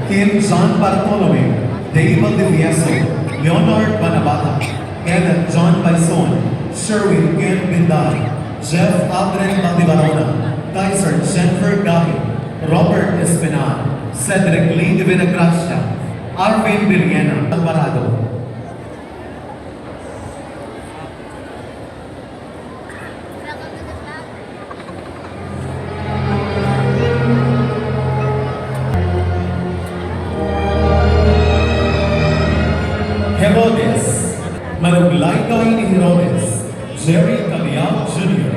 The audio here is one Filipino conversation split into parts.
Kim John Bartolome, Dave Valdivieso, Leonard Banabata, Kenneth John Baison, Sherwin Ken Binday, Jeff Adren Baldivarona, Kaiser Jennifer Gahi, Robert Espinal, Cedric Lee de Vinagracia, Arvin Villena Alvarado. Herodes, Manuglaygoy ni Herodes, Jerry Cabiao Jr.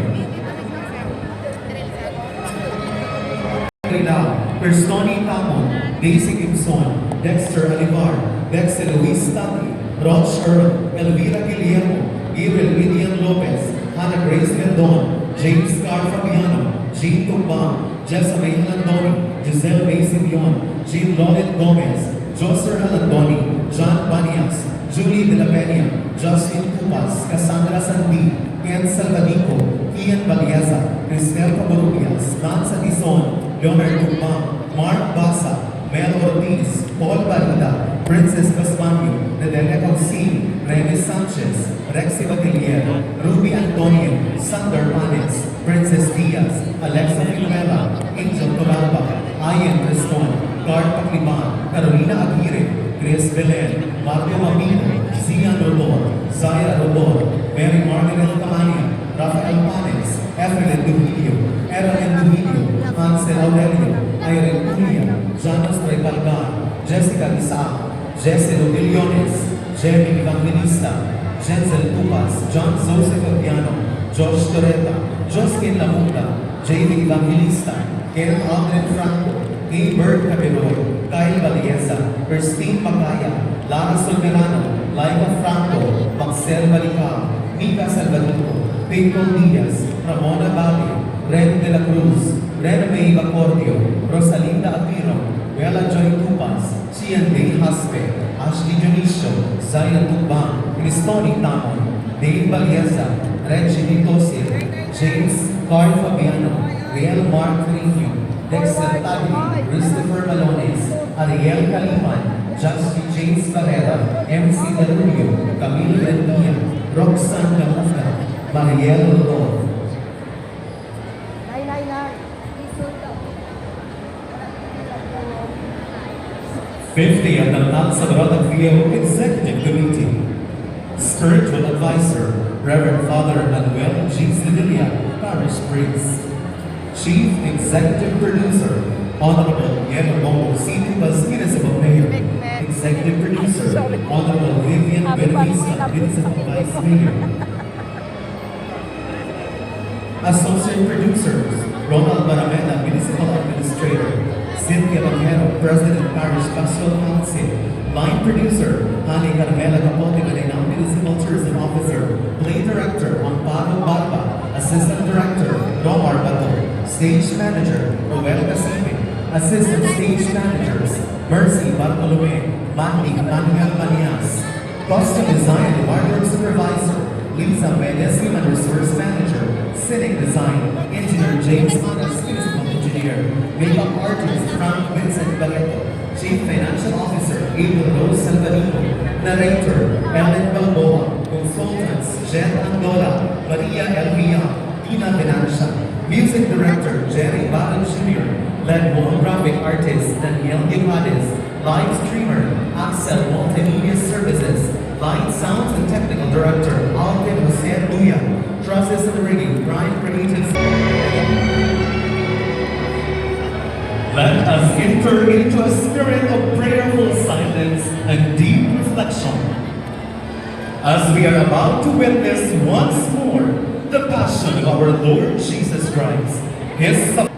Personi Tamon, Daisy Gibson, Dexter Alivar, Dexter Luis Tati, Roch Earl, Elvira Guillermo, Gabriel Midian Lopez, Hannah Grace Rendon, James Carr Fabiano, Jean Tumbang, Jessa May Halandoni, Giselle May Simeon, Jean Loret Gomez, Joser Halandoni, John Banias, Julie De La Peña, Justin Cupas, Cassandra Sandi, Ken Salvadico, Ian Valieza, Cristel Cabarubias, Nansa Dizon, Leonard Tumbang, Mark Basa, Mel Ortiz, Paul Barida, Princess Casmanio, Nedelia Causin, Remy Sanchez, Rexy Batilier, Ruby Antonio, Sander Panes, Princess Diaz, Alexa Finuela, Angel Toralba, Ian Criston, Guard Pacliban, Carolina Aguirre, Chris Belen, Marco Mabino, Zian Rodor, Zaya Rodor, Mary Margaret Tamania, Rafael Panes, Evelyn Duhilio, Evelyn Duhilio, Hansel Aurelio, Irene Julia, Janos Traybalgan, Jessica Isaac, Jesse Rodillones, Jenny Evangelista, Jensen Tupas, John Joseph Apiano, Josh Toreta, Joskin Lamunta, J.V. Evangelista, Ken Aldrin Franco, A. Bert Caberoy, Kyle Valieza, Christine Pagaya, Lara Solverano, Laika Franco, Maxel Balica, Mika Salvador, Pedro Diaz, Ramona Bali, Ren De La Cruz, Ren May Bacordio, Rosalinda Apiro, Bella Joy Tupas, Chian Day Haspe, Ashley Dionisio, Zaya Tumbang, Cristoni Tamon, Dave Valieza, Reggie Vitosir, James Carl Fabiano, Real Mark Carino, Dexter Tagli, Christopher Malones, Ariel Caliman, Justin James Barrera, MC Delulio, Camille Rendia, Roxanne Gamuka, Mariel Rodolfo. 50 at the Sagrada Trio Executive Committee. Spiritual Advisor, Reverend Father Manuel G. Sevilla, Parish Priest. Chief Executive Producer, Honorable Yeno Bongo City Municipal Mayor. Executive Producer, Honorable Vivian Benvista, Municipal Vice Mayor. Associate Producers, Ronald Barameda, Municipal Administrator. Cynthia Banjero, President Parish Pastoral Council. Line Producer, Hani Carmela Capote Marinao, Municipal Tourism Officer. Play Director, Amparo Barba. Assistant Director, Romar Bato. Stage Manager, Roel Casime. Assistant Stage Managers, Mercy Bartolome, Mandy Manuel Manias. Costume Design and Wardrobe Supervisor, Lisa Mendez, Human Resource Manager. Scenic Design, Engineer James Anas, Municipal Engineer. Makeup Artist, Frank Vincent Barreto. Chief Financial Officer, April Rose Salvadino. Narrator, Ellen Balboa. Consultants, Jen Andola, Maria Elvia, Tina Venancia. Music Director, Jerry Baron Jr. Lead Wall Graphic Artist, Daniel Guimades. Live Streamer, Axel Multimedia Services. Light Sounds and Technical Director, Alvin Jose Duya. Trusses and Rigging, Prime Creative. Let us enter into a spirit of prayerful silence and deep reflection as we are about to witness once more the passion of our Lord Jesus Christ, His